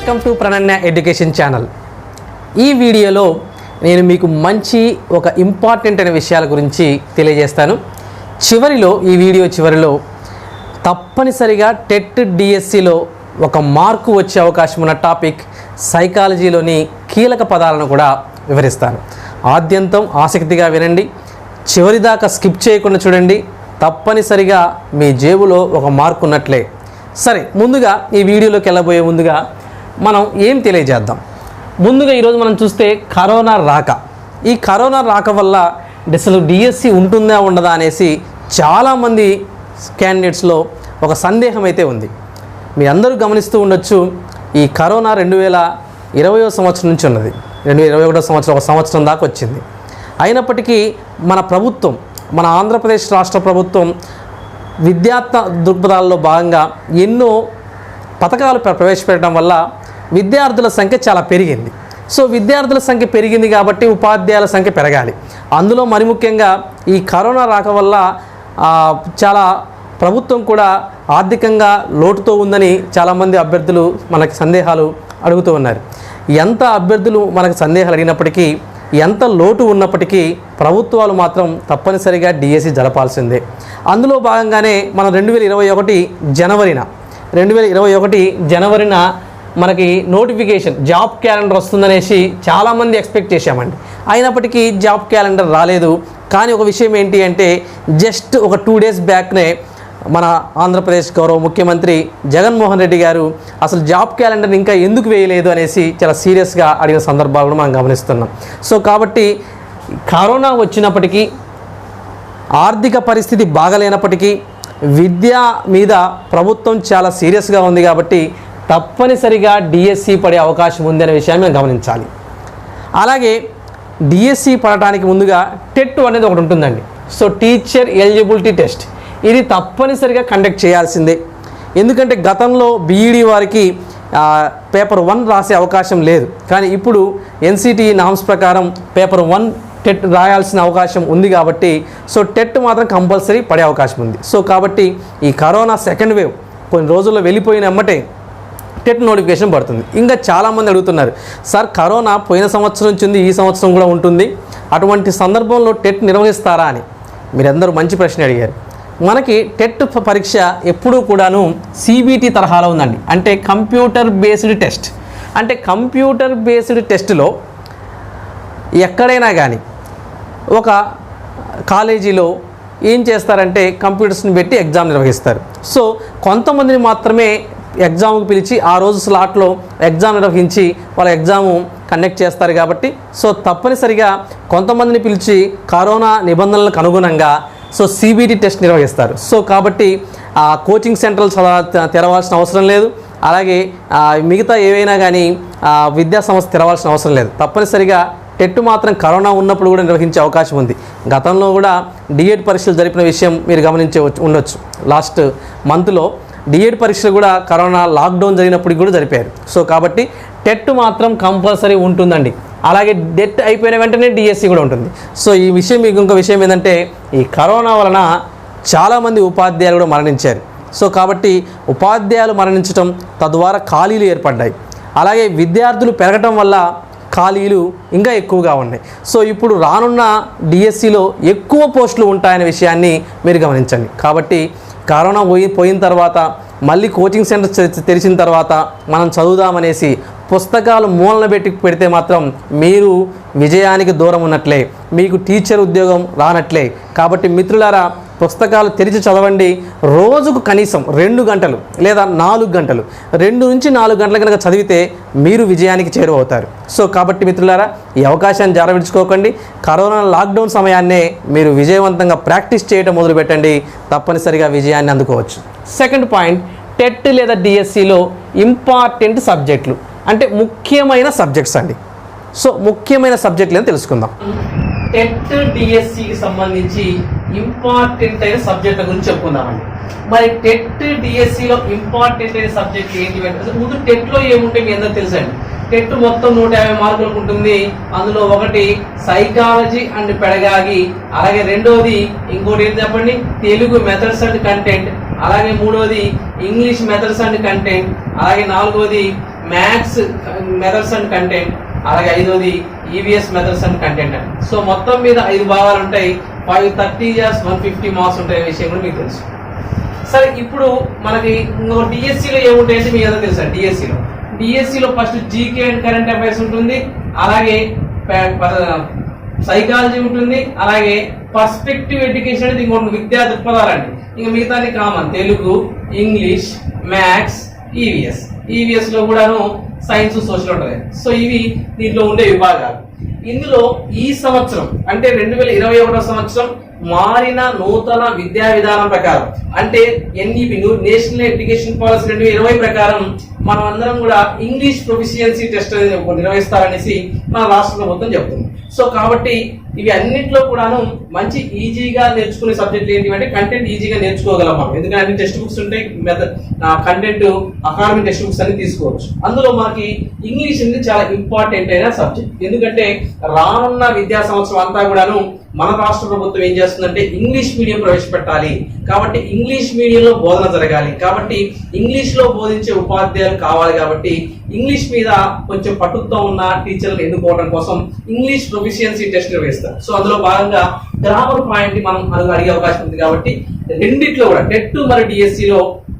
Welcome to Prananya education channel. ఈ వీడియోలో నేను మీకు మంచి ఒక ఇంపార్టెంట్ అయిన విషయాల గురించి తెలియజేస్తాను. ఈ వీడియో చివరిలో తప్పనిసరిగా టెట్ డిఎస్సిలో ఒక మార్కు వచ్చే అవకాశం ఉన్న టాపిక్ సైకాలజీలోని కీలక పదాలను కూడా వివరిస్తాను. ఆద్యంతం ఆసక్తిగా వినండి, చివరిదాకా స్కిప్ చేయకుండా చూడండి. తప్పనిసరిగా మీ జేబులో ఒక మార్కు ఉన్నట్లే. సరే, ముందుగా ఈ వీడియోలోకి వెళ్ళబోయే ముందుగా మనం ఏం తెలియజేద్దాం. ముందుగా ఈరోజు మనం చూస్తే కరోనా రాక, ఈ కరోనా రాక వల్ల అసలు డిఎస్సి ఉంటుందా ఉండదా అనేసి చాలామంది క్యాండిడేట్స్లో ఒక సందేహం అయితే ఉంది. మీ అందరూ గమనిస్తూ ఉండొచ్చు, ఈ కరోనా 2020 సంవత్సరం నుంచి ఉన్నది, 2021 సంవత్సరం ఒక సంవత్సరం దాకా వచ్చింది. అయినప్పటికీ మన ప్రభుత్వం, మన ఆంధ్రప్రదేశ్ రాష్ట్ర ప్రభుత్వం విద్యార్థి దృక్పథాల్లో భాగంగా ఎన్నో పథకాలు ప్రవేశపెట్టడం వల్ల విద్యార్థుల సంఖ్య చాలా పెరిగింది. సో విద్యార్థుల సంఖ్య పెరిగింది కాబట్టి ఉపాధ్యాయుల సంఖ్య పెరగాలి. అందులో మరి ముఖ్యంగా ఈ కరోనా రాక వల్ల చాలా ప్రభుత్వం కూడా ఆర్థికంగా లోటుతో ఉందని చాలామంది అభ్యర్థులు మనకి సందేహాలు అడుగుతూ ఉన్నారు. ఎంత అభ్యర్థులు మనకు సందేహాలు అడిగినప్పటికీ, ఎంత లోటు ఉన్నప్పటికీ ప్రభుత్వాలు మాత్రం తప్పనిసరిగా డిఎస్సి జరపాల్సిందే. అందులో భాగంగానే మనం 2021 జనవరిన మనకి నోటిఫికేషన్ జాబ్ క్యాలెండర్ వస్తుందనేసి చాలామంది ఎక్స్పెక్ట్ చేశామండి. అయినప్పటికీ జాబ్ క్యాలెండర్ రాలేదు. కానీ ఒక విషయం ఏంటి అంటే, జస్ట్ ఒక 2 days బ్యాక్నే మన ఆంధ్రప్రదేశ్ గౌరవ ముఖ్యమంత్రి జగన్మోహన్ రెడ్డి గారు అసలు జాబ్ క్యాలెండర్ ఇంకా ఎందుకు వేయలేదు అనేసి చాలా సీరియస్గా అడిగిన సందర్భాలు కూడా మనం గమనిస్తున్నాం. సో కాబట్టి కరోనా వచ్చినప్పటికీ, ఆర్థిక పరిస్థితి బాగలేనప్పటికీ విద్య మీద ప్రభుత్వం చాలా సీరియస్గా ఉంది కాబట్టి తప్పనిసరిగా డిఎస్సి పడే అవకాశం ఉంది అనే విషయాన్ని మనం గమనించాలి. అలాగే డిఎస్సి పడటానికి ముందుగా టెట్ అనేది ఒకటి ఉంటుందండి. సో టీచర్ ఎలిజిబిలిటీ టెస్ట్, ఇది తప్పనిసరిగా కండక్ట్ చేయాల్సిందే. ఎందుకంటే గతంలో బీఈడి వారికి పేపర్ 1 రాసే అవకాశం లేదు. కానీ ఇప్పుడు ఎన్సిటిఈ నామ్స్ ప్రకారం పేపర్ 1 టెట్ రాయాల్సిన అవకాశం ఉంది కాబట్టి సో టెట్ మాత్రం కంపల్సరీ పడే అవకాశం ఉంది. సో కాబట్టి ఈ కరోనా సెకండ్ వేవ్ కొన్ని రోజుల్లో వెళ్ళిపోయిన ఎమ్మటే టెట్ నోటిఫికేషన్ పడుతుంది. ఇంకా చాలామంది అడుగుతున్నారు, సార్ కరోనా పోయిన సంవత్సరం నుంచి ఉంది, ఈ సంవత్సరం కూడా ఉంటుంది, అటువంటి సందర్భంలో టెట్ నిర్వహిస్తారా అని మీరందరూ మంచి ప్రశ్న అడిగారు. మనకి టెట్ పరీక్ష ఎప్పుడూ కూడాను సిబిటి తరహాలో ఉందండి. అంటే కంప్యూటర్ బేస్డ్ టెస్ట్. అంటే కంప్యూటర్ బేస్డ్ టెస్ట్లో ఎక్కడైనా కానీ ఒక కాలేజీలో ఏం చేస్తారంటే కంప్యూటర్స్ని పెట్టి ఎగ్జామ్ నిర్వహిస్తారు. సో కొంతమందిని మాత్రమే ఎగ్జామ్కి పిలిచి ఆ రోజు స్లాట్లో ఎగ్జామ్ నిర్వహించి వాళ్ళ ఎగ్జాము కండక్ట్ చేస్తారు. కాబట్టి సో తప్పనిసరిగా కొంతమందిని పిలిచి కరోనా నిబంధనలకు అనుగుణంగా సో సిబిటి టెస్ట్ నిర్వహిస్తారు. సో కాబట్టి కోచింగ్ సెంటర్లు తెరవాల్సిన అవసరం లేదు. అలాగే మిగతా ఏవైనా కానీ విద్యా సంస్థ తెరవాల్సిన అవసరం లేదు. తప్పనిసరిగా టెట్ మాత్రం కరోనా ఉన్నప్పుడు కూడా నిర్వహించే అవకాశం ఉంది. గతంలో కూడా డిఎడ్ పరీక్షలు జరిపిన విషయం మీరు గమనించే ఉండొచ్చు. లాస్ట్ మంత్లో డిఎడ్ పరీక్షలు కూడా కరోనా లాక్డౌన్ జరిగినప్పుడు కూడా జరిపారు. సో కాబట్టి టెట్ మాత్రం కంపల్సరీ ఉంటుందండి. అలాగే డెట్ అయిపోయిన వెంటనే డిఎస్సి కూడా ఉంటుంది. సో ఈ విషయం, మీకు ఇంకో విషయం ఏంటంటే, ఈ కరోనా వలన చాలామంది ఉపాధ్యాయులు కూడా మరణించారు. సో కాబట్టి ఉపాధ్యాయులు మరణించడం, తద్వారా ఖాళీలు ఏర్పడ్డాయి. అలాగే విద్యార్థులు పెరగటం వల్ల ఖాళీలు ఇంకా ఎక్కువగా ఉన్నాయి. సో ఇప్పుడు రానున్న డిఎస్సిలో ఎక్కువ పోస్టులు ఉంటాయనే విషయాన్ని మీరు గమనించండి. కాబట్టి కరోనా పోయిన తర్వాత మళ్ళీ కోచింగ్ సెంటర్ తెరిచిన తర్వాత మనం చదువుదామనేసి పుస్తకాలు మూలన పెడితే మాత్రం మీరు విజయానికి దూరం ఉన్నట్లే, మీకు టీచర్ ఉద్యోగం రానట్లే. కాబట్టి మిత్రులారా, పుస్తకాలు తెరిచి చదవండి. రోజుకు కనీసం 2 గంటలు లేదా 4 గంటలు, 2 నుంచి 4 గంటల కనుక చదివితే మీరు విజయానికి చేరువవుతారు. సో కాబట్టి మిత్రులారా, ఈ అవకాశాన్ని జారవిడుచుకోకండి. కరోనా లాక్డౌన్ సమయాన్నే మీరు విజయవంతంగా ప్రాక్టీస్ చేయడం మొదలుపెట్టండి. తప్పనిసరిగా విజయాన్ని అందుకోవచ్చు. సెకండ్ పాయింట్, టెట్ లేదా డిఎస్సిలో ఇంపార్టెంట్ సబ్జెక్టులు, అంటే ముఖ్యమైన సబ్జెక్ట్స్ అండి. సో ముఖ్యమైన సబ్జెక్టులు అని తెలుసుకుందాం. టెట్ డిఎస్సికి సంబంధించి ఇంపార్టెంట్ అయిన సబ్జెక్టుల గురించి చెప్పుకుందామండి. మరి టెట్ డిఎస్సిలో ఇంపార్టెంట్ అయిన సబ్జెక్ట్ ఏంటి అంటే, ముందు టెట్లో ఏముంటే మీ అందరూ తెలుసండి. టెట్ మొత్తం 150 మార్కులకు ఉంటుంది. అందులో ఒకటి సైకాలజీ అండ్ పెడగాగి, అలాగే రెండోది ఇంకోటి ఏంటి చెప్పండి, తెలుగు మెథడ్స్ అండ్ కంటెంట్, అలాగే మూడోది ఇంగ్లీష్ మెథడ్స్ అండ్ కంటెంట్, అలాగే నాలుగోది మ్యాథ్స్ మెథడ్స్ అండ్ కంటెంట్, అలాగే 5వది ఈవీఎస్ మెథడ్స్ అండ్ కంటెంట్ అండి. సో మొత్తం మీద 5 భాగాలు ఉంటాయి. 530 ఇయర్స్ 150 మార్క్స్ ఉంటాయి విషయం కూడా మీకు తెలుసు. సరే, ఇప్పుడు మనకి డిఎస్సిలో ఏముంటాయంటే మీ అందరూ తెలుసా. డిఎస్సిలో first GK and current affairs ఉంటుంది, అలాగే సైకాలజీ ఉంటుంది, అలాగే పర్స్పెక్టివ్ ఎడ్యుకేషన్ అనేది ఇంకొక విద్యా దృక్పథాలండి. ఇంకా మిగతాది common, Telugu, English, maths, EVS లో కూడాను సైన్స్, సోషల్ ఉంటుంది. సో ఇవి దీంట్లో ఉండే విభాగాలు. ఇందులో ఈ సంవత్సరం అంటే 2021 సంవత్సరం మారిన నూతన విద్యా విధానం ప్రకారం అంటే ఎన్ఈపి నేషనల్ ఎడ్యుకేషన్ పాలసీ 2020 ప్రకారం మనం అందరం కూడా ఇంగ్లీష్ ప్రొఫిషియన్సీ టెస్ట్ అనేది నిర్వహిస్తారనేసి మన రాష్ట్ర ప్రభుత్వం చెప్తుంది. సో కాబట్టి ఇవి అన్నింటిలో కూడాను మంచి ఈజీగా నేర్చుకునే సబ్జెక్టులు ఏంటి అంటే కంటెంట్ ఈజీగా నేర్చుకోగలం మనం. ఎందుకంటే అన్ని టెక్స్ట్ బుక్స్ ఉంటాయి, కంటెంట్ అకాడమిక్ టెక్స్ట్ బుక్స్ అన్ని తీసుకోవచ్చు. అందులో మనకి ఇంగ్లీష్ అనేది చాలా ఇంపార్టెంట్ అయిన సబ్జెక్ట్. ఎందుకంటే రానున్న విద్యా సంవత్సరం అంతా కూడాను మన రాష్ట్ర ప్రభుత్వం ఏం చేస్తుందంటే ఇంగ్లీష్ మీడియం ప్రవేశపెట్టాలి. కాబట్టి ఇంగ్లీష్ మీడియంలో బోధన జరగాలి. కాబట్టి ఇంగ్లీష్ లో బోధించే ఉపాధ్యాయులు కావాలి. కాబట్టి ఇంగ్లీష్ మీద కొంచెం పట్టుతో ఉన్న టీచర్లు ఎన్నుకోవడం కోసం ఇంగ్లీష్ ప్రొఫిషియన్సీ టెస్ట్ నిర్వహిస్తారు. సో అందులో భాగంగా గ్రామర్ పాయింట్ మనం అడిగే అవకాశం ఉంది. కాబట్టి రెండిట్లో కూడా టెట్ మరియు డిఎస్సిలో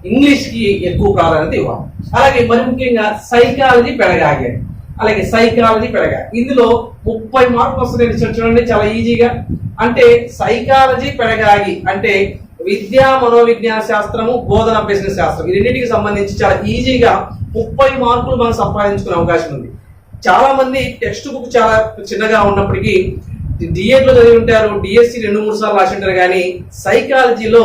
ఇంగ్లీష్ కి ఎక్కువ ప్రాధాన్యత ఇవ్వాలి. అలాగే మరి ముఖ్యంగా సైకాలజీ పెడగాలి. ఇందులో 30 మార్కులు వస్తుంది చూడండి, చాలా ఈజీగా. అంటే సైకాలజీ పెడగాగి అంటే విద్యా మనోవిజ్ఞాన శాస్త్రము, బోధన అభ్యసన శాస్త్రం, ఈ రెండింటికి సంబంధించి చాలా ఈజీగా 30 మార్కులు మనం సంపాదించుకునే అవకాశం ఉంది. చాలా మంది టెక్స్ట్ బుక్ చాలా చిన్నగా ఉన్నప్పటికీ డిఎడ్ లో చదివి ఉంటారు, డిఎస్సి 2-3 సార్లు రాసి ఉంటారు, కానీ సైకాలజీలో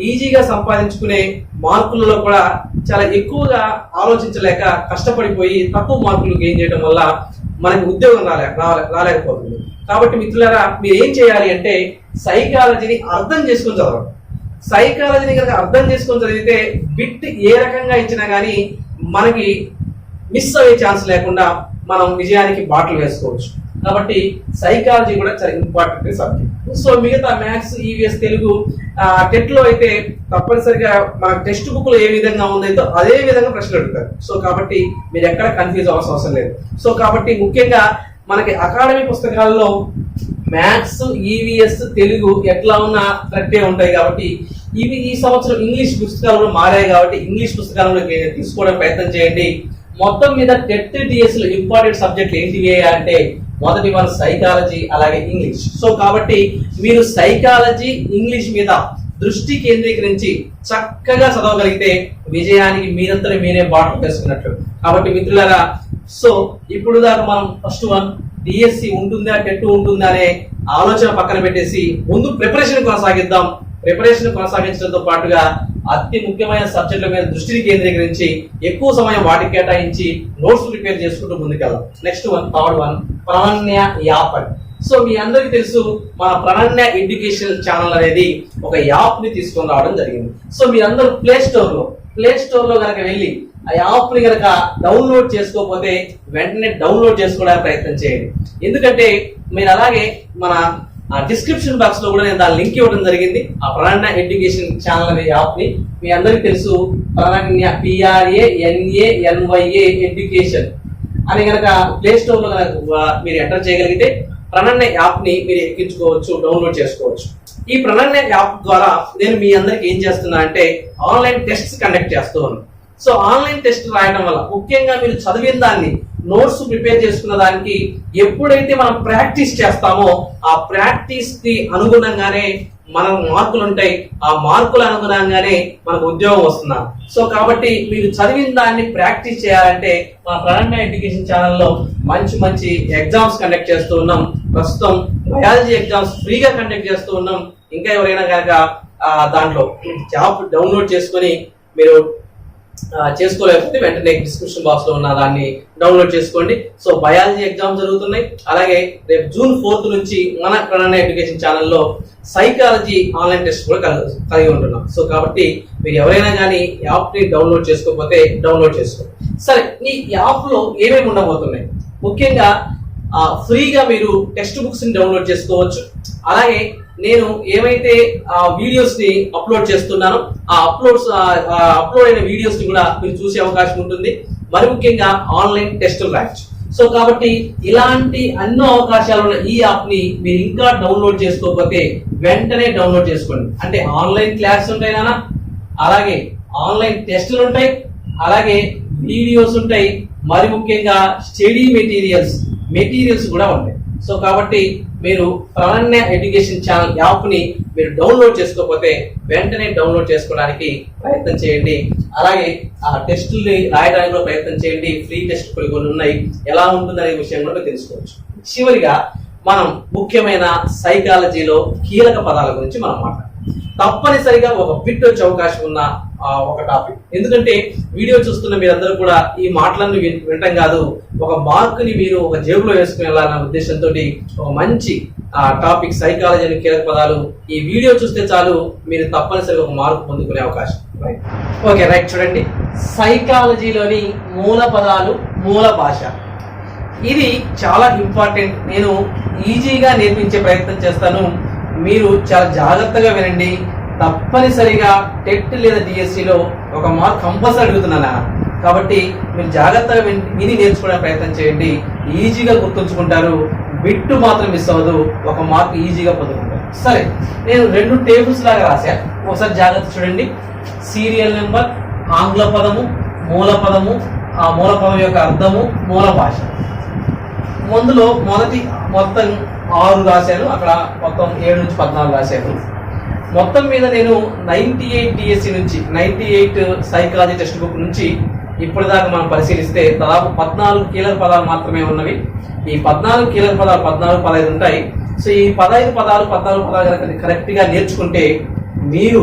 ఈజీగా సంపాదించుకునే మార్కులలో కూడా చాలా ఎక్కువగా ఆలోచించలేక కష్టపడిపోయి తక్కువ మార్కులు గెయిన్ చేయడం వల్ల మనకి ఉద్యోగం రాలేకపోతుంది. కాబట్టి మిత్రులారా, మీరు ఏం చేయాలి అంటే సైకాలజీని అర్థం చేసుకుని చదవండి. సైకాలజీని కనుక అర్థం చేసుకొని చదివితే బిట్ ఏ రకంగా ఇచ్చినా కానీ మనకి మిస్ అయ్యే ఛాన్స్ లేకుండా మనం విజయానికి బాటలు వేసుకోవచ్చు. కాబట్టి సైకాలజీ కూడా చాలా ఇంపార్టెంట్ సబ్జెక్ట్. సో మిగతా మ్యాథ్స్, ఈవీఎస్, తెలుగు టెట్ లో అయితే తప్పనిసరిగా మన టెక్స్ట్ బుక్ లో ఏ విధంగా ఉందో అదే విధంగా ప్రశ్నలు అడుగుతారు. సో కాబట్టి మీరు ఎక్కడ కన్ఫ్యూజ్ అవ్వాల్సిన అవసరం లేదు. సో కాబట్టి ముఖ్యంగా మనకి అకాడమీ పుస్తకాల్లో మ్యాథ్స్, ఈవీఎస్, తెలుగు ఎట్లా ఉన్నా కరెక్టే ఉంటాయి. కాబట్టి ఇవి ఈ సంవత్సరం ఇంగ్లీష్ పుస్తకాలు కూడా మారాయి. కాబట్టి ఇంగ్లీష్ పుస్తకాలను తీసుకోవడానికి ప్రయత్నం చేయండి. మొత్తం మీద టెట్, డిఎస్ లో ఇంపార్టెంట్ సబ్జెక్టులు ఏంటివి అంటే మొదటి మన సైకాలజీ, అలాగే ఇంగ్లీష్. సో కాబట్టి మీరు సైకాలజీ, ఇంగ్లీష్ మీద దృష్టి కేంద్రీకరించి చక్కగా చదవగలిగితే విజయానికి మీరంతా మీరే బాటలు వేసుకున్నట్లు. కాబట్టి మిత్రులారా, సో ఇప్పుడు దాకా మనం ఫస్ట్ డిఎస్సి ఉంటుందా, టెట్ ఉంటుందా అనే ఆలోచన పక్కన పెట్టేసి ముందు ప్రిపరేషన్ కొనసాగిద్దాం. ప్రిపరేషన్ కొనసాగించడంతో పాటుగా అతి ముఖ్యమైన సబ్జెక్టుల మీద దృష్టిని కేంద్రీకరించి ఎక్కువ సమయం వాటికి కేటాయించి నోట్స్ ప్రిపేర్ చేసుకుంటూ ముందుకెళ్దాం. నెక్స్ట్ థర్డ్ ప్రణన్య యాప్. సో మీ అందరికీ తెలుసు, మన ప్రణన్య ఎడ్యుకేషన్ ఛానల్ అనేది ఒక యాప్ ని తీసుకొని రావడం జరిగింది. సో మీరందరూ ప్లే స్టోర్ లో కనుక వెళ్ళి ఆ యాప్ ని కనుక డౌన్లోడ్ చేసుకోకపోతే వెంటనే డౌన్లోడ్ చేసుకోవడానికి ప్రయత్నం చేయండి. ఎందుకంటే మీరు అలాగే మన డిస్క్రిప్షన్ బాక్స్ లో కూడా నేను దాని లింక్ ఇవ్వడం జరిగింది. ఆ ప్రణన్య ఎడ్యుకేషన్ ఛానల్ అనే యాప్ ని మీ అందరికీ తెలుసు, ప్రణన్య PRANANYA ఎడ్యుకేషన్ అని కనుక ప్లే స్టోర్ లో కనుక మీరు ఎంటర్ చేయగలిగితే ప్రణన్య యాప్ ని మీరు ఎక్కించుకోవచ్చు, డౌన్లోడ్ చేసుకోవచ్చు. ఈ ప్రణన్య యాప్ ద్వారా నేను మీ అందరికి ఏం చేస్తున్నా అంటే ఆన్లైన్ టెస్ట్స్ కండక్ట్ చేస్తున్నాను. సో ఆన్లైన్ టెస్ట్ రాయడం వల్ల ముఖ్యంగా మీరు చదివిన దాన్ని నోట్స్ ప్రిపేర్ చేసుకున్న దానికి ఎప్పుడైతే మనం ప్రాక్టీస్ చేస్తామో ఆ ప్రాక్టీస్ కి అనుగుణంగానే మన మార్కులు ఉంటాయి. ఆ మార్కుల అనుగుణంగానే మనకు ఉద్యోగం వస్తున్నా. సో కాబట్టి మీరు చదివిన దాన్ని ప్రాక్టీస్ చేయాలంటే మన ప్రణన్య ఎడ్యుకేషన్ ఛానల్లో మంచి ఎగ్జామ్స్ కండక్ట్ చేస్తూ ఉన్నాం. ప్రస్తుతం బయాలజీ ఎగ్జామ్స్ ఫ్రీగా కండక్ట్ చేస్తూ ఉన్నాం. ఇంకా ఎవరైనా కనుక దాంట్లో జాబ్ డౌన్లోడ్ చేసుకొని మీరు చేసుకోలేకపోతే వెంటనే డిస్క్రిప్షన్ బాక్స్ లో ఉన్న దాన్ని డౌన్లోడ్ చేసుకోండి. సో బయాలజీ ఎగ్జామ్ జరుగుతున్నాయి. అలాగే రేపు June 4th నుంచి మన ప్రణన్య ఎడ్యుకేషన్ ఛానల్లో సైకాలజీ ఆన్లైన్ టెస్ట్ కూడా కలిగి ఉంటున్నాం. సో కాబట్టి మీరు ఎవరైనా కానీ యాప్ ని డౌన్లోడ్ చేసుకోకపోతే డౌన్లోడ్ చేసుకోండి. సరే, ఈ యాప్ లో ఏమేమి ఉండబోతున్నాయి? ముఖ్యంగా ఫ్రీగా మీరు టెక్స్ట్ బుక్స్ ని డౌన్లోడ్ చేసుకోవచ్చు. అలాగే నేను ఏమైతే వీడియోస్ ని అప్లోడ్ చేస్తున్నానో ఆ అప్లోడ్ అయిన వీడియోస్ ని కూడా మీరు చూసే అవకాశం ఉంటుంది. మరి ముఖ్యంగా ఆన్లైన్ టెస్టులు రాయొచ్చు. సో కాబట్టి ఇలాంటి అన్నో అవకాశాలు ఉన్న ఈ యాప్ ని మీరు ఇంకా డౌన్లోడ్ చేసుకోకపోతే వెంటనే డౌన్లోడ్ చేసుకోండి. అంటే ఆన్లైన్ క్లాస్ ఉంటాయి నాన్న, అలాగే ఆన్లైన్ టెస్టులు ఉంటాయి, అలాగే వీడియోస్ ఉంటాయి, మరి ముఖ్యంగా స్టడీ మెటీరియల్స్ కూడా ఉంటాయి. సో కాబట్టి మీరు ప్రణన్య ఎడ్యుకేషన్ ఛానల్ యాప్ ని మీరు డౌన్లోడ్ చేసుకోకపోతే వెంటనే డౌన్లోడ్ చేసుకోవడానికి ప్రయత్నం చేయండి. అలాగే ఆ టెస్టుల్ని రాయడానికి కూడా ప్రయత్నం చేయండి. ఫ్రీ టెస్ట్ కొన్ని ఉన్నాయి, ఎలా ఉంటుందనే విషయం కూడా తెలుసుకోవచ్చు. చివరిగా మనం ముఖ్యమైన సైకాలజీలో కీలక పదాల గురించి మనం మాట్లాడాలి. తప్పనిసరిగా ఒక బిట్ వచ్చే అవకాశం ఉన్న ఒక టాపిక్. ఎందుకంటే వీడియో చూస్తున్న మీరందరూ కూడా ఈ మాటలను వినటం కాదు, ఒక మార్క్ ని మీరు ఒక జేబులో వేసుకుని వెళ్ళాలన్న ఉద్దేశంతో ఒక మంచి టాపిక్ సైకాలజీ అని కీలక పదాలు. ఈ వీడియో చూస్తే చాలు మీరు తప్పనిసరిగా ఒక మార్క్ పొందుకునే అవకాశం. ఓకే రైట్, చూడండి సైకాలజీలోని మూల పదాలు, మూల భాష. ఇది చాలా ఇంపార్టెంట్. నేను ఈజీగా నేర్పించే ప్రయత్నం చేస్తాను, మీరు చాలా జాగ్రత్తగా వినండి. తప్పనిసరిగా టెట్ లేదా డిఎస్సిలో ఒక మార్క్ కంపల్సరీ అడుగుతున్నాను కాబట్టి మీరు జాగ్రత్తగా విని నేర్చుకునే ప్రయత్నం చేయండి. ఈజీగా గుర్తుంచుకుంటారు, బిట్టు మాత్రం మిస్ అవ్వదు, ఒక మార్క్ ఈజీగా పొందుకుంటారు. సరే, నేను 2 టేబుల్స్ లాగా రాశా, ఒకసారి జాగ్రత్త చూడండి. సీరియల్ నెంబర్, ఆంగ్ల పదము, మూల పదము, ఆ మూల పదం యొక్క అర్థము, మూల భాష. ముందులో మొత్తం 6 రాశాను, అక్కడ మొత్తం 7 నుంచి 14 రాశాను. మొత్తం మీద నేను 98 డిఎస్సి నుంచి 98 సైకాలజీ టెక్స్ట్ బుక్ నుంచి ఇప్పటిదాకా మనం పరిశీలిస్తే దాదాపు 14 కీలక పదాలు మాత్రమే ఉన్నవి. ఈ 14 కీలక పదాలు 14-15 ఉంటాయి. సో ఈ 15 పదాలు 14 పదాలు కనుక కరెక్ట్ గా నేర్చుకుంటే మీరు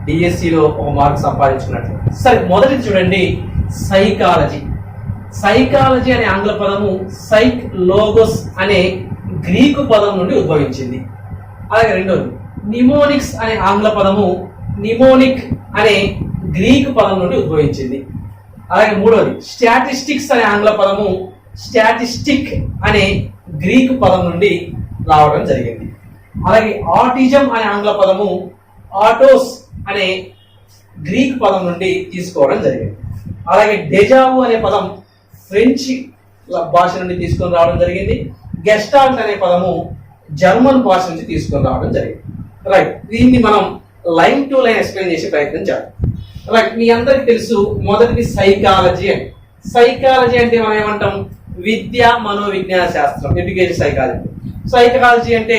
డిఎస్సిలో ఒక మార్క్ సంపాదించుకున్నట్లు. సరే, మొదటి చూడండి సైకాలజీ. సైకాలజీ అనే ఆంగ్ల పదము సైక్ లోగోస్ అనే గ్రీకు పదం నుండి ఉద్భవించింది. అలాగే రెండోది నిమోనిక్స్ అనే ఆంగ్ల పదము నిమోనిక్ అనే గ్రీకు పదం నుండి ఉద్భవించింది. అలాగే మూడోది స్టాటిస్టిక్స్ అనే ఆంగ్ల పదము స్టాటిస్టిక్ అనే గ్రీకు పదం నుండి రావడం జరిగింది. అలాగే ఆటిజం అనే ఆంగ్ల పదము ఆటోస్ అనే గ్రీక్ పదం నుండి తీసుకోవడం జరిగింది. అలాగే డెజావు అనే పదం ఫ్రెంచ్ భాష నుండి తీసుకొని రావడం జరిగింది. గెస్టాల్ట్ అనే పదము జర్మన్ భాష నుంచి తీసుకొని రావడం జరిగింది. రైట్, దీన్ని మనం లైన్ టు లైన్ ఎక్స్ప్లెయిన్ చేసే ప్రయత్నం చేయాలి. రైట్, మీ అందరికి తెలుసు మొదటిది సైకాలజీ అని. సైకాలజీ అంటే మనం ఏమంటాం, విద్య మనోవిజ్ఞాన శాస్త్రం, ఎడ్యుకేషన్ సైకాలజీ. సైకాలజీ అంటే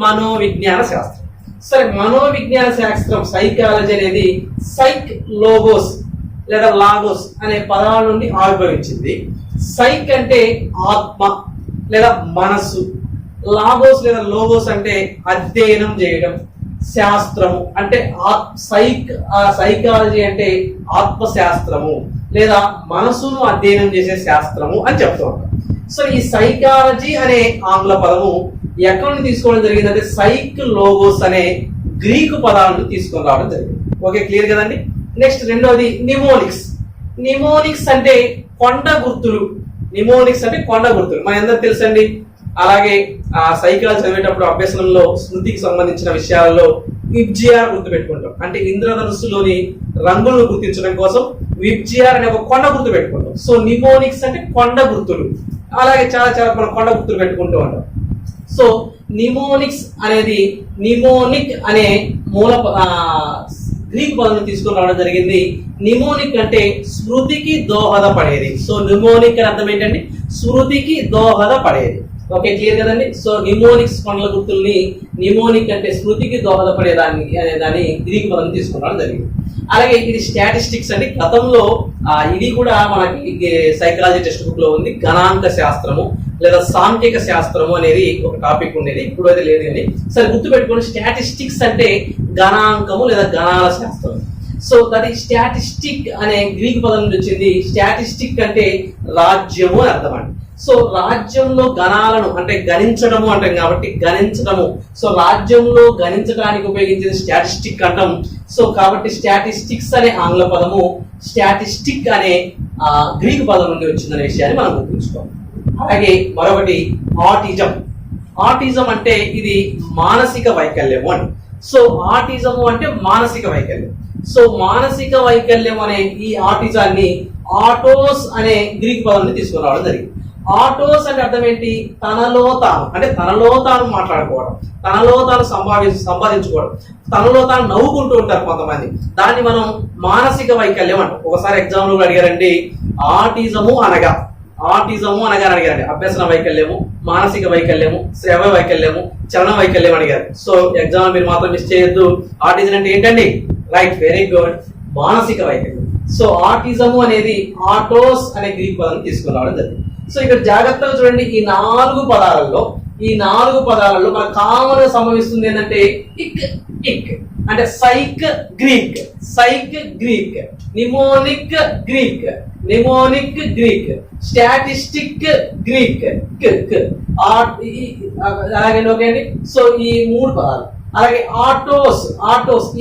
మనోవిజ్ఞాన శాస్త్రం. సరే, మనోవిజ్ఞాన శాస్త్రం సైకాలజీ అనేది సైక్ లోగోస్ లేదా లాగోస్ అనే పదాల నుండి ఆవిర్భవించింది. సైక్ అంటే ఆత్మ లేదా మనస్సు, లాగోస్ లేదా లోగోస్ అంటే అధ్యయనం చేయడం, శాస్త్రము అంటే సైకాలజీ అంటే ఆత్మశాస్త్రము లేదా మనసును అధ్యయనం చేసే శాస్త్రము అని చెప్తూ ఉంటాం. సో ఈ సైకాలజీ అనే ఆంగ్ల పదము ఎక్కడి నుంచి తీసుకోవడం జరిగిందంటే సైక్ లోగోస్ అనే గ్రీకు పదాలను తీసుకొని రావడం జరిగింది. ఓకే, క్లియర్ కదండి. నెక్స్ట్ రెండోది నిమోనిక్స్. నిమోనిక్స్ అంటే కొండ గుర్తులు. నిమోనిక్స్ అంటే కొండ గుర్తులు మన అందరికి తెలుసండి. అలాగే సైకాలజీ చదివేటప్పుడు అభ్యసనంలో స్మృతికి సంబంధించిన విషయాలలో విబ్జిఆర్ గుర్తు పెట్టుకుంటాం. అంటే ఇంద్రధనుస్సులోని రంగులను గుర్తించడం కోసం విబ్జిఆర్ అనే ఒక కొండ గుర్తు పెట్టుకుంటాం. సో నిమోనిక్స్ అంటే కొండ గుర్తులు. అలాగే చాలా మనం కొండ గుర్తులు పెట్టుకుంటూ ఉంటాం. సో నిమోనిక్స్ అనేది నిమోనిక్ అనే మూల గ్రీక్ పదం తీసుకొని రావడం జరిగింది. నిమోనిక్ అంటే స్మృతికి దోహదపడేది. సో నిమోనిక్ అని అర్థం ఏంటంటే స్మృతికి దోహదపడేది. ఓకే, క్లియర్ కదండి. సో నిమోనిక్స్ కొండల గుర్తుల్ని నిమోనిక్ అంటే స్మృతికి దోహదపడేదాన్ని అనే దాన్ని గ్రీక్ పదం తీసుకురావడం జరిగింది. అలాగే ఇది స్టాటిస్టిక్స్ అంటే గతంలో ఇది కూడా మనకి సైకాలజీ టెక్స్ట్ బుక్ లో ఉంది. గణాంక శాస్త్రము లేదా సాంఖ్యక శాస్త్రము అనేది ఒక టాపిక్ ఉండేది, ఇప్పుడు అయితే లేదు కానీ సరే గుర్తుపెట్టుకోండి. స్టాటిస్టిక్స్ అంటే గణాంకము లేదా గణాల శాస్త్రం. సో అది స్టాటిస్టిక్ అనే గ్రీక్ పదం నుంచి వచ్చింది. స్టాటిస్టిక్ అంటే రాజ్యము అని అర్థం అండి. సో రాజ్యంలో గణాలను అంటే గణించడము అంటాం కాబట్టి గణించడము. సో రాజ్యంలో గణించడానికి ఉపయోగించేది స్టాటిస్టిక్ అంటాం. సో కాబట్టి స్టాటిస్టిక్స్ అనే ఆంగ్ల పదము స్టాటిస్టిక్ అనే గ్రీక్ పదం నుండి వచ్చిందనే విషయాన్ని మనం గుర్తుంచుకోవాలి. అలాగే మరొకటి ఆటిజం. ఆటిజం అంటే ఇది మానసిక వైకల్యము అని. సో ఆటిజము అంటే మానసిక వైకల్యం. సో మానసిక వైకల్యం అనే ఈ ఆటిజాన్ని ఆటోస్ అనే గ్రీక్ పదాన్ని తీసుకుని రావడం జరిగింది. ఆటోస్ అంటే అర్థం ఏంటి? తనలో తాను, అంటే తనలో తాను మాట్లాడుకోవడం, తనలో తాను సంపాదించుకోవడం, తనలో తాను నవ్వుకుంటూ ఉంటారు కొంతమంది. దాన్ని మనం మానసిక వైకల్యం అంటాం. ఒకసారి ఎగ్జామ్ లో అడిగారండి, ఆటిజము అనగా అడిగారండి. అభ్యసన వైకల్యము, మానసిక వైకల్యము, శ్రవ వైకల్యము, చలన వైకల్యం అడిగారు. సో ఎగ్జామ్ మీరు మాత్రం మిస్ చేయొద్దు. ఆటిజం అంటే ఏంటండి? రైట్, వెరీ గుడ్, మానసిక వైకల్యం. సో ఆటిజము అనేది ఆటోస్ అనే గ్రీక్ పదాన్ని తీసుకుని రావడం జరిగింది. సో ఇక్కడ జాగ్రత్తగా చూడండి, ఈ నాలుగు పదాలలో మనకు కామన్ గా సంభవిస్తుంది ఏంటంటే ఇక్ ఇక్ అంటే psych Greek, mnemonic Greek, statistic Greek, అలాగే ఓకే అండి. సో ఈ మూడు పదాలు. అలాగే ఆటోస్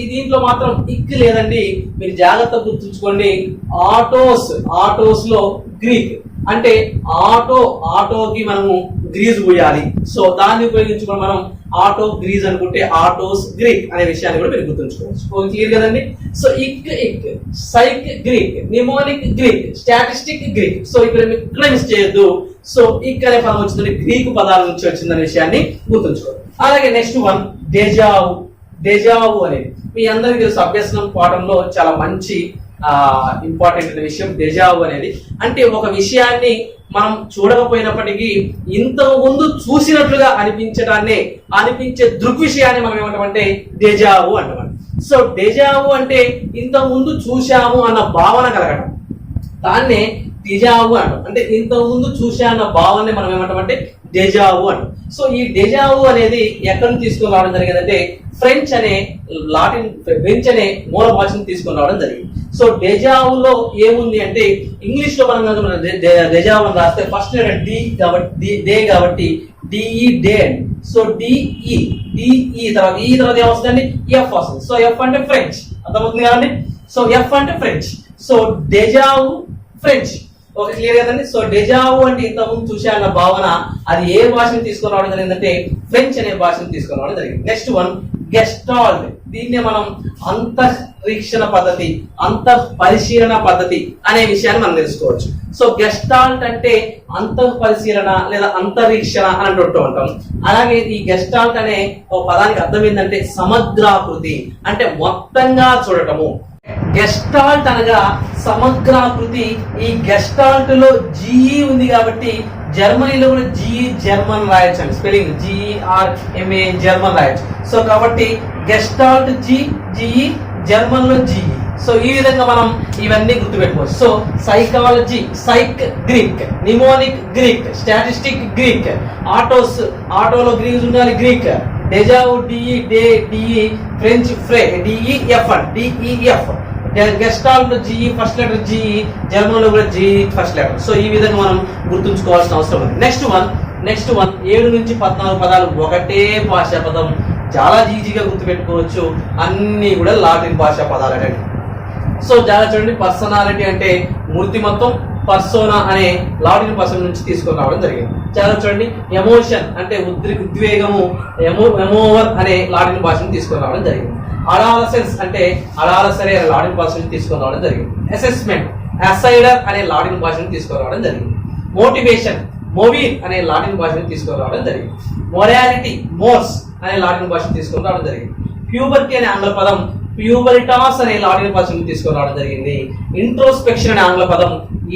ఈ దీంట్లో మాత్రం ఇక్ లేదండి, మీరు జాగ్రత్త గుర్తుంచుకోండి. ఆటోస్ లో గ్రీక్ అంటే ఆటోకి మనము గ్రీజ్ పోయాలి. సో దాన్ని ఉపయోగించుకొని మనం ఆటో గ్రీజ్ అనుకుంటే ఆటోస్ గ్రీక్ అనే విషయాన్ని కూడా మీరు గుర్తుంచుకోవచ్చు. క్లియర్ కదండి. సో ఇక్ psych Greek, mnemonic Greek, statistic Greek. So ఇక్కడ మిస్ చేయొద్దు. సో ఇక్ అనే పదం వచ్చిందంటే గ్రీకు పదాల నుంచి వచ్చిందనే విషయాన్ని గుర్తుంచుకోవాలి. అలాగే నెక్స్ట్ వన్ డెజావు అనేది మీ అందరికీ తెలుసు. అభ్యసనం పాఠంలో చాలా మంచి ఇంపార్టెంట్ విషయం డెజావు అనేది. అంటే ఒక విషయాన్ని మనం చూడకపోయినప్పటికీ ఇంతకు ముందు చూసినట్లుగా అనిపించే దృగ్విషయాన్ని మనం ఏమంటామంటే డెజావు అంటాం. సో డెజావు అంటే ఇంతకు ముందు చూశాము అన్న భావన కలగడం, దాన్నే డెజావు అంటాం. అంటే ఇంతకు ముందు చూసా అన్న భావన మనం ఏమంటామంటే డెజావు అంటాం. సో ఈ డెజావు అనేది ఎక్కడి నుంచి తీసుకుని రావడం జరిగిందంటే ఫ్రెంచ్ అనే మూల భాషను తీసుకుని రావడం జరిగింది. సో డెజావులో ఏముంది అంటే ఇంగ్లీష్ లో మనం డెజావు అని రాస్తే ఫస్ట్ కాబట్టి డిఈ డే. సో డిఈ తర్వాత ఏమొస్తుందండి? ఎఫ్ వస్తుంది. సో ఎఫ్ అంటే ఫ్రెంచ్, అర్థమవుతుంది కదండి. సో ఎఫ్ అంటే French. So deja vu French. Okay, clear కదండి. సో డెజావు అంటే ఇంతకుముందు చూసా అన్న భావన అది ఏ భాషను తీసుకుని రావడం జరిగిందంటే ఫ్రెంచ్ అనే భాషను తీసుకుని రావడం జరిగింది. Next one gestalt. దీన్ని మనం అంతఃపరిశీలన పద్ధతి అనే విషయాన్ని మనం తెలుసుకోవచ్చు. సో గెస్టాల్ట్ అంటే అంతఃపరిశీలన లేదా అంతరీక్షణ అని అంటుంటూ ఉంటాం. అలాగే ఈ గెస్టాల్ట్ అనే ఒక పదానికి అర్థం ఏంటంటే సమగ్రాకృతి, అంటే మొత్తంగా చూడటము. గెస్టాల్ట్ అనగా సమగ్రాకృతి. ఈ గెస్టాల్ట్ లో జీఈ ఉంది కాబట్టి జర్మనీలో కూడా జీఈ జర్మన్ రాయొచ్చు అండి, స్పెల్లింగ్ GERMA జర్మన్ రాయొచ్చు. సో కాబట్టి గెస్టాల్ట్ జీఈ జర్మన్ లో జీఈ. సో ఈ విధంగా మనం ఇవన్నీ గుర్తుపెట్టుకోవచ్చు. So psychology psych Greek, mnemonic Greek, statistic Greek, ఆటోలో గ్రీక్ ఉండాలి Greek, deja vu D E French DEF, gestalt G E first letter G E, German లో కూడా జీఈ ఫస్ట్ లెటర్. సో ఈ విధంగా మనం గుర్తుంచుకోవాల్సిన అవసరం ఉంది. నెక్స్ట్ వన్ 7 నుంచి 14 పదాలు ఒకటే భాషా పదం, చాలా ఈజీగా గుర్తుపెట్టుకోవచ్చు. అన్ని కూడా లాటిన్ భాషా పదాలు అండి. సో చాలా చూడండి, పర్సనాలిటీ అంటే మూర్తిమత్వం, పర్సోనా అనే లాటిన్ భాష నుంచి తీసుకొని రావడం జరిగింది. చాలా చూడండి, ఎమోషన్ అంటే ఉద్వేగము, ఎమోవర్ అనే లాటిన్ భాషను తీసుకొని రావడం జరిగింది. అడాలసెన్స్ అంటే అడాలసరే అనే లాటిన్ భాష నుంచి తీసుకొని రావడం జరిగింది. అసెస్మెంట్ అసైడర్ అనే లాటిన్ భాషను తీసుకొని రావడం జరిగింది. మోటివేషన్ మోవీర్ అనే లాటిన్ భాషను తీసుకొని రావడం జరిగింది. మొరాలిటీ మోర్స్ అనే లాటిన్ భాషను తీసుకొని రావడం జరిగింది. ప్యూబర్టీ అనే ఆంగ్ల పదం ప్యూబరిటాస్ అనే లాటిన్ భాషను తీసుకొని రావడం జరిగింది. ఇంట్రోస్పెక్షన్ అనే ఆంగ్ల పదం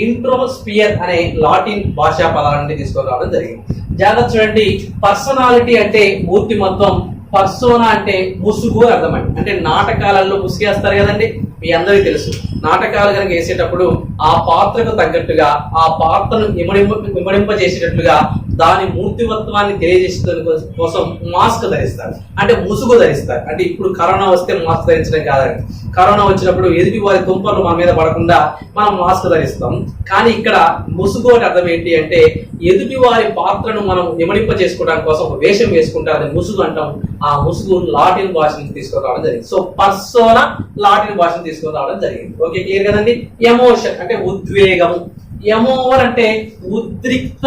ఇంట్రోస్పియర్ అనే లాటిన్ భాషా పదాలని తీసుకొని రావడం జరిగింది. జాగ్రత్త చూడండి, పర్సనాలిటీ అంటే మూర్తిమత్వం, పర్సోనా అంటే ముసుగు అర్థం అండి. అంటే నాటకాలలో ముసుగేస్తారు కదండి, మీ అందరికీ తెలుసు. నాటకాలు కనుక వేసేటప్పుడు ఆ పాత్రకు తగ్గట్టుగా ఆ పాత్రను ఇమడింప చేసేటట్లుగా దాని మూర్తిమత్వాన్ని తెలియజేసే కోసం మాస్క్ ధరిస్తారు, అంటే ముసుగు ధరిస్తారు. అంటే ఇప్పుడు కరోనా వస్తే మాస్క్ ధరించడం కాదండి, కరోనా వచ్చినప్పుడు ఎదుటి వారి తుంపర్లు మన మీద పడకుండా మనం మాస్క్ ధరిస్తాం. కానీ ఇక్కడ ముసుగు అంటే అర్థం ఏంటి అంటే ఎదుటి వారి పాత్రను మనం ఇమడింప చేసుకోవడానికి కోసం ఒక వేషం వేసుకుంటారు, అది ముసుగు అంటాం. ఆ ముసుగు లాటిన్ భాష నుంచి తీసుకొని రావడం జరిగింది. సో పర్సోనా లాటిన్ భాషను తీసుకొని రావడం జరిగింది. ఓకే, క్లియర్ కదండి. ఎమోషన్ అంటే ఉద్వేగము, ఎమోవర్ అంటే ఉద్రిక్త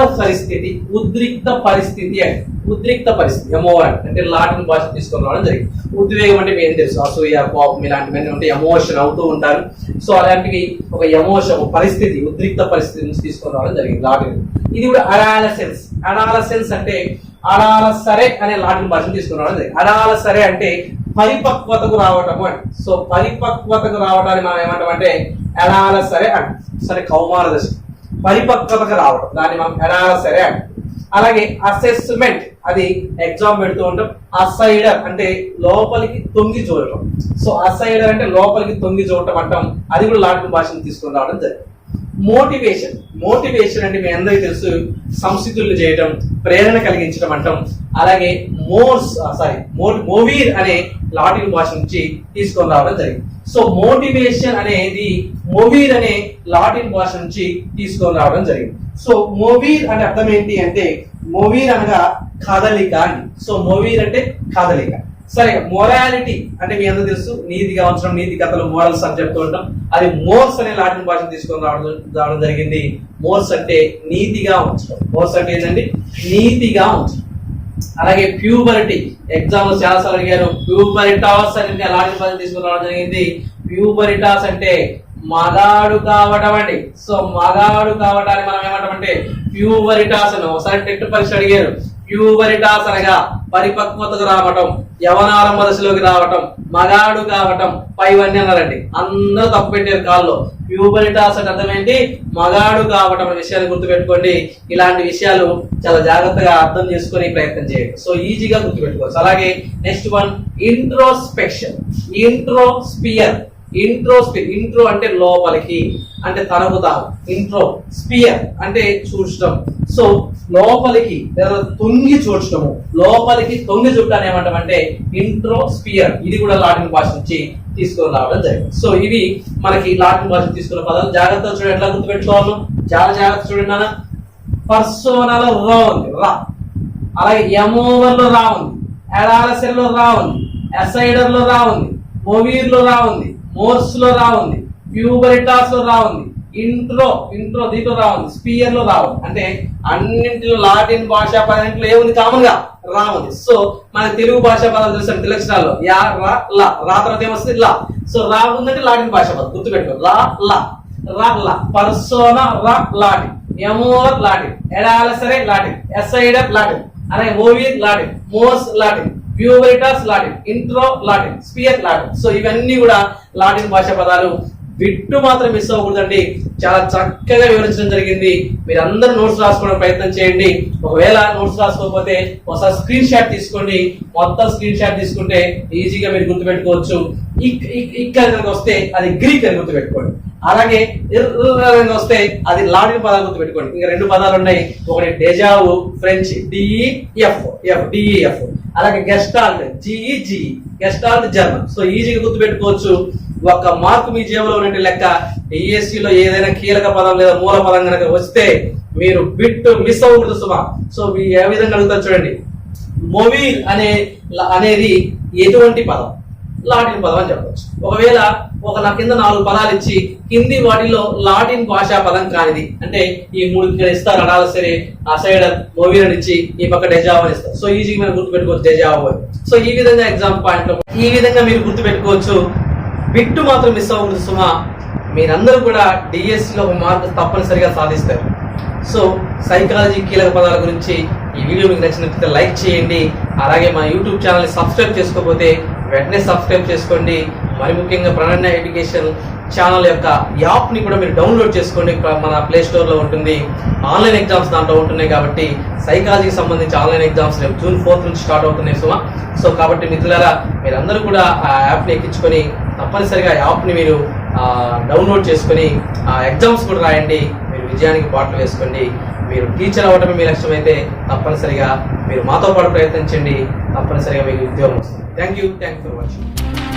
పరిస్థితి అంటే ఉద్రిక్త పరిస్థితి ఎమోవర్ అంటే లాటిన్ భాష తీసుకొని రావడం జరిగింది. ఉద్వేగం అంటే మీకు తెలుసు, అసూయ, కోపం ఇలాంటివన్నీ ఉంటే ఎమోషన్ అవుతూ ఉంటారు. సో అలాంటివి ఒక ఎమోషన్, పరిస్థితి, ఉద్రిక్త పరిస్థితి నుంచి తీసుకొని రావడం జరిగింది లాటిన్. ఇది కూడా అడాలసెన్స్. అడాలసెన్స్ అంటే అడాలసరే అనే లాటిన్ భాషను తీసుకొని రావడం జరిగింది. అడాలసరే అంటే పరిపక్వతకు రావటము అని. సో పరిపక్వతకు రావడాన్ని మనం ఏమంటామంటే అడాలసరే అంట. సరే, కౌమార దశ పరిపక్వతకు రావడం, దాన్ని మనం అడాలసరే అంట. అలాగే అసెస్మెంట్, అది ఎగ్జామ్ పెడుతూ ఉంటాం. అసైడర్ అంటే లోపలికి తొంగి చూడటం. సో అసైడర్ అంటే లోపలికి తొంగి చూడటం అంటాం. అది కూడా లాటిన్ భాషను తీసుకొని రావడం జరిగింది. మోటివేషన్. మోటివేషన్ అంటే మీ అందరికీ తెలుసు, సంసిద్ధులు చేయటం, ప్రేరణ కలిగించడం అంటాం. అలాగే మోవీర్ అనే లాటిన్ భాష నుంచి తీసుకొని రావడం జరిగింది. సో మోటివేషన్ అనేది మోవీర్ అనే లాటిన్ భాష నుంచి తీసుకొని రావడం జరిగింది. సో మోవీర్ అంటే అర్థం ఏంటి అంటే, మోవీర్ అనగా కదలిక అని. సో మోవీర్ అంటే కదలిక. సరే, మొరాలిటీ అంటే మీ అందరూ తెలుసు, నీతిగా ఉంచడం, నీతి కథలు, మోరల్స్ అని చెప్తూ ఉంటాం. అది మోర్స్ అనే లాటిన్ భాషను తీసుకొని రావడం జరిగింది. మోర్స్ అంటే నీతిగా ఉంచడం. మోర్స్ అంటే ఏంటండి, నీతిగా ఉంచడం. అలాగే ప్యూబరిటీ, ఎగ్జామ్ చాలా సార్లు అడిగారు. ప్యూబరిటాస్ అంటే లాటిన్ భాషను తీసుకొని రావడం జరిగింది. ప్యూబరిటాస్ అంటే మగాడు కావటం అండి. సో మగాడు కావటాన్ని మనం ఏమంటామంటే ప్యూబరిటాస్ అని. ఒకసారి టెట్ పరీక్ష అడిగారు. ప్యూబరిటాస్ అనగా పరిపక్వతకు రావటం, యవనారంభ దశలోకి రావటం, మగాడు కావటం, పైవన్నీ అన్నారండి. అందరూ తప్పు పెట్టారు కాల్లో. ప్యూబరిటాస్ అంటే అర్థం ఏంటి, మగాడు కావటం అనే విషయాన్ని గుర్తుపెట్టుకోండి. ఇలాంటి విషయాలు చాలా జాగ్రత్తగా అర్థం చేసుకుని ప్రయత్నం చేయండి. సో ఈజీగా గుర్తుపెట్టుకోవచ్చు. అలాగే నెక్స్ట్ వన్ ఇంట్రోస్పెక్షన్. ఇంట్రోస్పియర్. ఇంట్రో అంటే లోపలికి, అంటే తనకు తాను. ఇంట్రో స్పియర్ అంటే చూడటం. సో లోపలికి లేదా తొంగి చూడటము, లోపలికి తొంగి చూడటాన్ని ఏమంటామంటే ఇంట్రోస్పియర్. ఇది కూడా లాటిన్ భాష నుంచి తీసుకొని రావడం జరిగింది. సో ఇవి మనకి లాటిన్ భాష తీసుకున్న పదాలు. జాగ్రత్తగా చూడండి, ఎట్లా గుర్తుపెట్టుకోవాలి, చాలా జాగ్రత్త చూడండి నాన్న. పర్సోనాలో రా ఉంది, రా. అలాగే ఎమోవర్ లో రా ఉంది, అడాలసెర్ లో రా ఉంది, అసైడర్ లో రా ఉంది, మోవీర్ లో రా ఉంది, మోర్స్ లో రా ఉంది, ప్యూబరిటాస్ లో రా ఉంది, ఇంట్రో దీంట్లో రా ఉంది, స్పియర్ లో రా ఉంది. అంటే అన్నింటిలో లాటిన్ భాషా పదాలు ఏముంది, కామన్ గా రా ఉంది. సో మన తెలుగు భాషా పదాలు చూస్తాం తెలుగు యా, రా, లా. రా తర్వాత ఏమొస్తుంది, లా. సో రా ఉందంటే లాటిన్ భాషా పదం గుర్తుపెట్టుకో. లా, లా, రా, లా. పర్సోనా రా లాటిన్, ఎమోవర్ లాటిన్, ఎడాలసరే లాటిన్, ఎసైడర్ లాటిన్, అలాగే మోవీర్ లాటిన్, మోర్స్ లాటిన్, ప్యూబరిటాస్ లాటిన్, ఇంట్రో లాటిన్, స్పియర్ లాటిన్. సో ఇవన్నీ కూడా లాటిన్ భాషా పదాలు. బిట్టు మాత్రం మిస్ అవ్వకూడదండి. చాలా చక్కగా వివరించడం జరిగింది. మీరు అందరూ నోట్స్ రాసుకోవడం ప్రయత్నం చేయండి. ఒకవేళ నోట్స్ రాసుకోకపోతే ఒకసారి స్క్రీన్ షాట్ తీసుకోండి. మొత్తం స్క్రీన్ షాట్ తీసుకుంటే ఈజీగా మీరు గుర్తుపెట్టుకోవచ్చు. ఇక్కడ వస్తే అది గ్రీక్ అని గుర్తుపెట్టుకోండి. అలాగే వస్తే అది లాటిన్ పదాలు గుర్తుపెట్టుకోండి. ఇంకా రెండు పదాలు ఉన్నాయి. ఒకటి డెజావు ఫ్రెంచ్, డిఈఎఫ్. అలాగే గెస్టాల్ట్, జిఈజి, గెస్టాల్ట్ జర్మన్. సో ఈజీగా గుర్తుపెట్టుకోవచ్చు. ఒక మార్కు మీ జేబులో ఉన్నట్టు లెక్క. డిఎస్సిలో ఏదైనా కీలక పదం లేదా మూల పదం కనుక వస్తే మీరు బిట్ మిస్ అవ్వకూడదు సుమా. సో మీరు ఏ విధంగా అడుగుతారు చూడండి. మోవీర్ అనేది ఎటువంటి పదం, లాటిన్ పదం అని చెప్పవచ్చు. ఒకవేళ నా కింద 4 పదాలు ఇచ్చి కింది వాటిలో లాటిన్ భాషా పదం కానిది అంటే ఈ 3 ఇక్కడ ఇస్తారు, అడాలసరే, అసైడర్, మోవీర్ అని ఇచ్చి ఈ పక్క డెజావ్ అని ఇస్తారు. సో ఈజీగా మనం గుర్తుపెట్టుకోవచ్చు డెజావ్ అని. సో ఈ విధంగా ఎగ్జామ్ పాయింట్ లో ఈ విధంగా మీరు గుర్తుపెట్టుకోవచ్చు. బిట్టు మాత్రం మిస్ అవ్వకూడదు సుమా. మీరందరూ కూడా డిఎస్సిలో ఒక మార్కు తప్పనిసరిగా సాధిస్తారు. సో సైకాలజీ కీలక పదాల గురించి ఈ వీడియో మీకు నచ్చినట్లయితే లైక్ చేయండి. అలాగే మా యూట్యూబ్ ఛానల్ని సబ్స్క్రైబ్ చేసుకోకపోతే వెంటనే సబ్స్క్రైబ్ చేసుకోండి. మరి ముఖ్యంగా ప్రణన్య ఎడ్యుకేషన్ ఛానల్ యొక్క యాప్ని కూడా మీరు డౌన్లోడ్ చేసుకోండి. మన ప్లే స్టోర్లో ఉంటుంది. ఆన్లైన్ ఎగ్జామ్స్ దాంట్లో ఉంటున్నాయి కాబట్టి సైకాలజీకి సంబంధించి ఆన్లైన్ ఎగ్జామ్స్ రేపు June 4 నుంచి స్టార్ట్ అవుతున్నాయి సుమా. సో కాబట్టి మిత్రులారా మీరందరూ కూడా ఆ యాప్ని ఎక్కించుకొని తప్పనిసరిగా ఆ యాప్ని మీరు డౌన్లోడ్ చేసుకొని ఆ ఎగ్జామ్స్ కూడా రాయండి. మీరు విజయానికి బాటలు వేసుకోండి. మీరు టీచర్ అవ్వడమే మీ లక్ష్యం అయితే తప్పనిసరిగా మీరు మాతో పాటు ప్రయత్నించండి. తప్పనిసరిగా మీకు ఉద్యోగం వస్తుంది. Thank you for watching.